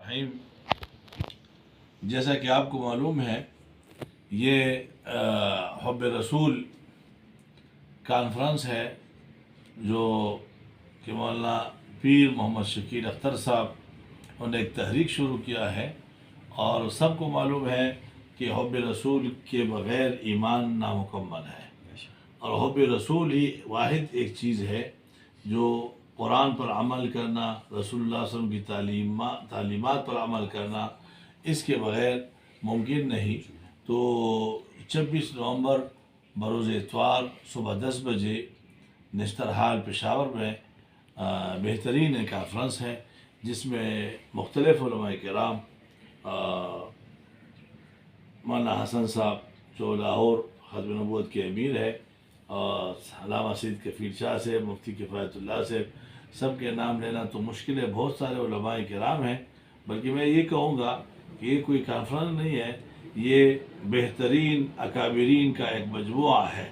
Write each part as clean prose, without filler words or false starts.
الرحیم، جیسا کہ آپ کو معلوم ہے یہ حب رسول کانفرنس ہے جو کہ مولانا پیر محمد شکیل اختر صاحب انہوں نے ایک تحریک شروع کیا ہے، اور سب کو معلوم ہے کہ حب رسول کے بغیر ایمان نامکمل ہے، اور حب رسول ہی واحد ایک چیز ہے جو قرآن پر عمل کرنا، رسول اللہ صلی اللہ علیہ وسلم کی تعلیمات پر عمل کرنا، اس کے بغیر ممکن نہیں۔ تو 26 نومبر بروز اتوار صبح 10 بجے نشتر ہال پشاور میں بہترین ایک کانفرنس ہے، جس میں مختلف علماء کرام، مولانا حسن صاحب جو لاہور ختم نبوت کے امیر ہے، اور علامہ سید کفیل شاہ سے، مفتی کفایت اللہ سے، سب کے نام لینا تو مشکل ہے، بہت سارے علماء کرام ہیں۔ بلکہ میں یہ کہوں گا کہ یہ کوئی کانفرنس نہیں ہے، یہ بہترین اکابرین کا ایک مجموعہ ہے،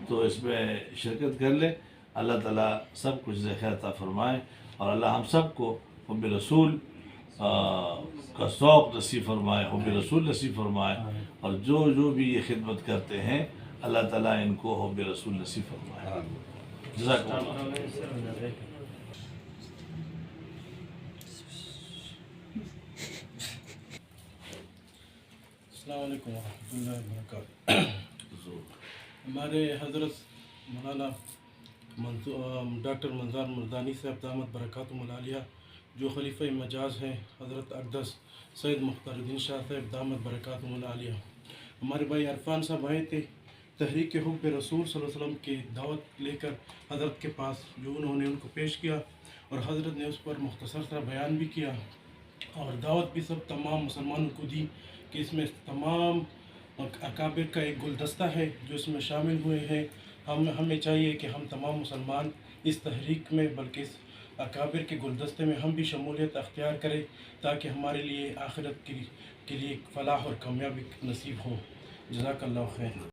تو اس میں شرکت کر لیں۔ اللہ تعالیٰ سب کچھ خیر عطا فرمائے، اور اللہ ہم سب کو حب رسول کا ذوق نصیب فرمائے، حب رسول نصیب فرمائے، اور جو بھی یہ خدمت کرتے ہیں اللہ تعالیٰ ان کو حب رسول نصیب فرمائے۔ جزاک اللہ۔ السلام علیکم ورحمۃ اللہ وبرکاتہ۔ ہمارے حضرت مولانا ڈاکٹر منظار مردانی صاحب دامت برکاتہم العالیہ جو خلیفہ مجاز ہیں، حضرت اقدس سید مختار الدین شاہ صاحب دامت برکاتہم العالیہ، ہمارے بھائی عرفان صاحب آئے تھے تحریک حب رسول صلی اللہ علیہ وسلم کی دعوت لے کر حضرت کے پاس، جو انہوں نے ان کو پیش کیا، اور حضرت نے اس پر مختصر سا بیان بھی کیا، اور دعوت بھی سب تمام مسلمانوں کو دی کہ اس میں تمام اکابر کا ایک گلدستہ ہے جو اس میں شامل ہوئے ہیں۔ ہمیں چاہیے کہ ہم تمام مسلمان اس تحریک میں، بلکہ اس اکابر کے گلدستے میں ہم بھی شمولیت اختیار کریں، تاکہ ہمارے لیے آخرت کے لیے فلاح اور کامیابی نصیب ہو۔ جزاک اللہ خیر۔